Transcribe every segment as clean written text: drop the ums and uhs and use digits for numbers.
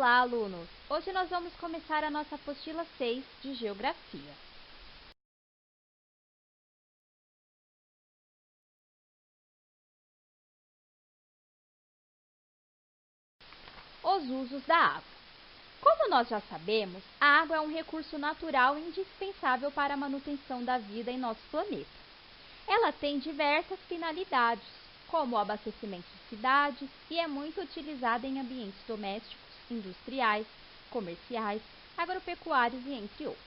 Olá, alunos! Hoje nós vamos começar a nossa apostila 6 de Geografia. Os usos da água. Como nós já sabemos, a água é um recurso natural indispensável para a manutenção da vida em nosso planeta. Ela tem diversas finalidades, como o abastecimento de cidades, e é muito utilizada em ambientes domésticos, industriais, comerciais, agropecuários e entre outros.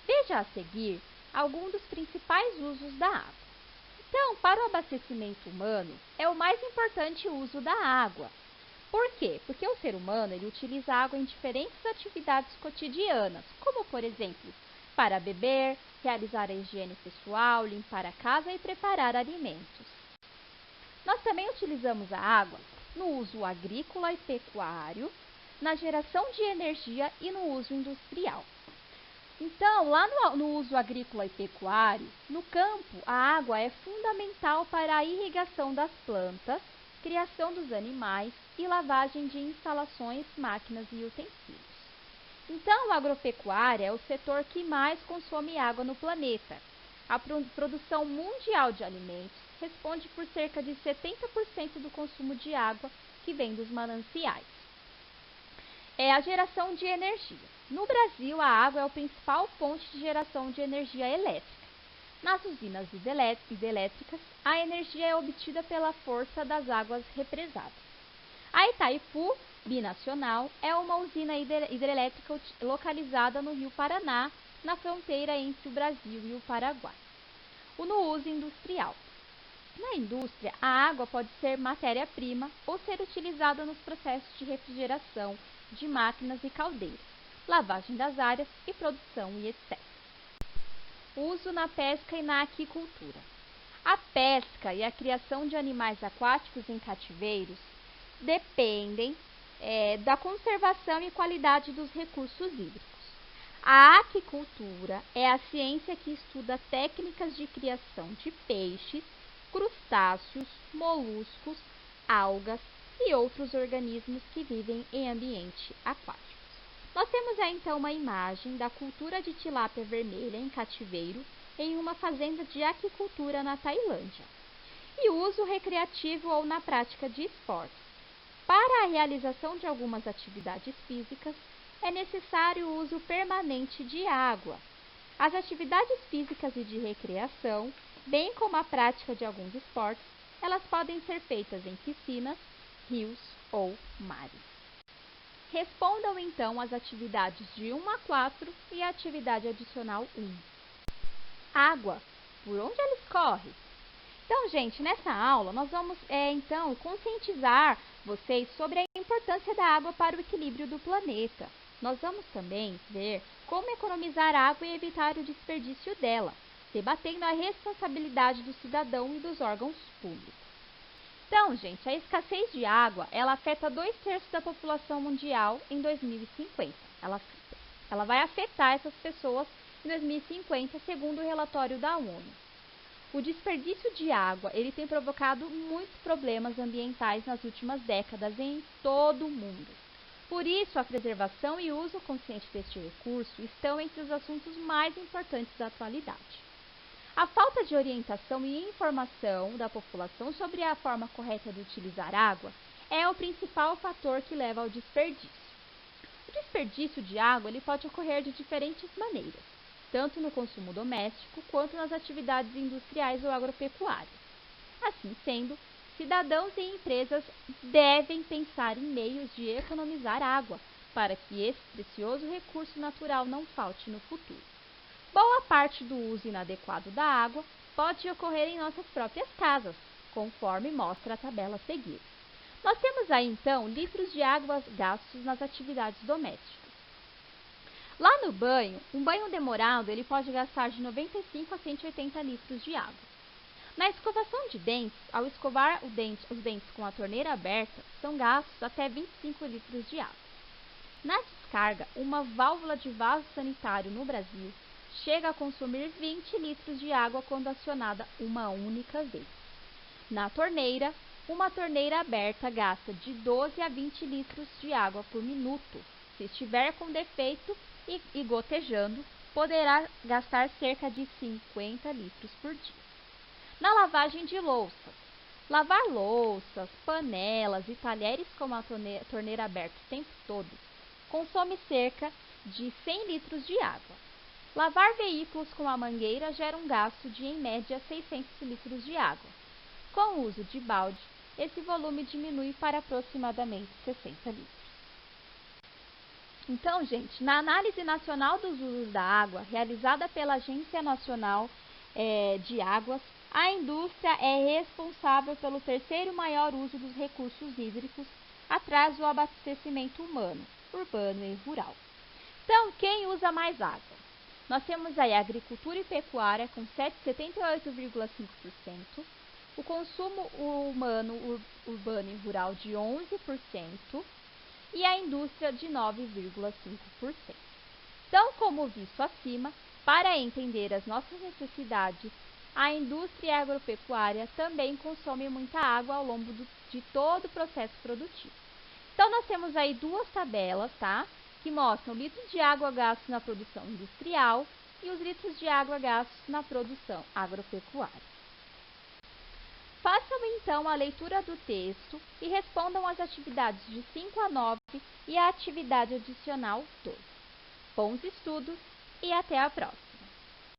Veja a seguir alguns dos principais usos da água. Então, para o abastecimento humano, é o mais importante o uso da água. Por quê? Porque o ser humano ele utiliza a água em diferentes atividades cotidianas, como, por exemplo, para beber, realizar a higiene pessoal, limpar a casa e preparar alimentos. Nós também utilizamos a água no uso agrícola e pecuário, na geração de energia e no uso industrial. Então, lá no uso agrícola e pecuário, no campo, a água é fundamental para a irrigação das plantas, criação dos animais e lavagem de instalações, máquinas e utensílios. Então, a agropecuária é o setor que mais consome água no planeta. A produção mundial de alimentos responde por cerca de 70% do consumo de água que vem dos mananciais. É a geração de energia. No Brasil, a água é a principal fonte de geração de energia elétrica. Nas usinas hidrelétricas, a energia é obtida pela força das águas represadas. A Itaipu Binacional é uma usina hidrelétrica localizada no Rio Paraná, na fronteira entre o Brasil e o Paraguai. No uso industrial. Na indústria, a água pode ser matéria-prima ou ser utilizada nos processos de refrigeração de máquinas e caldeiras, lavagem das áreas e produção e etc. Uso na pesca e na aquicultura. A pesca e a criação de animais aquáticos em cativeiros dependem da conservação e qualidade dos recursos hídricos. A aquicultura é a ciência que estuda técnicas de criação de peixes, crustáceos, moluscos, algas e outros organismos que vivem em ambiente aquático. Nós temos aí então uma imagem da cultura de tilápia vermelha em cativeiro em uma fazenda de aquicultura na Tailândia. E uso recreativo ou na prática de esportes. Para a realização de algumas atividades físicas, é necessário o uso permanente de água. As atividades físicas e de recreação, bem como a prática de alguns esportes, elas podem ser feitas em piscinas, rios ou mares. Respondam então as atividades de 1 a 4 e a atividade adicional 1. Água. Por onde ela escorre? Então, gente, nessa aula nós vamos então conscientizar vocês sobre a importância da água para o equilíbrio do planeta. Nós vamos também ver como economizar água e evitar o desperdício dela, debatendo a responsabilidade do cidadão e dos órgãos públicos. Então, gente, a escassez de água, ela afeta 2/3 da população mundial em 2050. Ela vai afetar essas pessoas em 2050, segundo o relatório da ONU. O desperdício de água, ele tem provocado muitos problemas ambientais nas últimas décadas em todo o mundo. Por isso, a preservação e uso consciente deste recurso estão entre os assuntos mais importantes da atualidade. A falta de orientação e informação da população sobre a forma correta de utilizar água é o principal fator que leva ao desperdício. O desperdício de água ele pode ocorrer de diferentes maneiras, tanto no consumo doméstico quanto nas atividades industriais ou agropecuárias. Assim sendo, cidadãos e empresas devem pensar em meios de economizar água, para que esse precioso recurso natural não falte no futuro. Boa parte do uso inadequado da água pode ocorrer em nossas próprias casas, conforme mostra a tabela a seguir. Nós temos aí, então, litros de água gastos nas atividades domésticas. Lá no banho, um banho demorado ele pode gastar de 95 a 180 litros de água. Na escovação de dentes, ao escovar os dentes com a torneira aberta, são gastos até 25 litros de água. Na descarga, uma válvula de vaso sanitário no Brasil chega a consumir 20 litros de água quando acionada uma única vez. Na torneira, Uma torneira aberta gasta de 12 a 20 litros de água por minuto. Se estiver com defeito e gotejando, poderá gastar cerca de 50 litros por dia. Na lavagem de louças. Lavar louças, panelas e talheres com a torneira aberta o tempo todo consome cerca de 100 litros de água. Lavar veículos com a mangueira gera um gasto de, em média, 600 litros de água. Com o uso de balde, esse volume diminui para aproximadamente 60 litros. Então, gente, na Análise Nacional dos Usos da Água, realizada pela Agência Nacional de Águas, a indústria é responsável pelo terceiro maior uso dos recursos hídricos, atrás do abastecimento humano, urbano e rural. Então, quem usa mais água? Nós temos aí a agricultura e pecuária com 78,5%, o consumo humano, urbano e rural de 11% e a indústria de 9,5%. Então, como visto acima, para entender as nossas necessidades, a indústria agropecuária também consome muita água ao longo de todo o processo produtivo. Então, nós temos aí duas tabelas, tá? Que mostram litros de água gastos na produção industrial e os litros de água gastos na produção agropecuária. Façam então a leitura do texto e respondam as atividades de 5 a 9 e a atividade adicional 12. Bons estudos e até a próxima!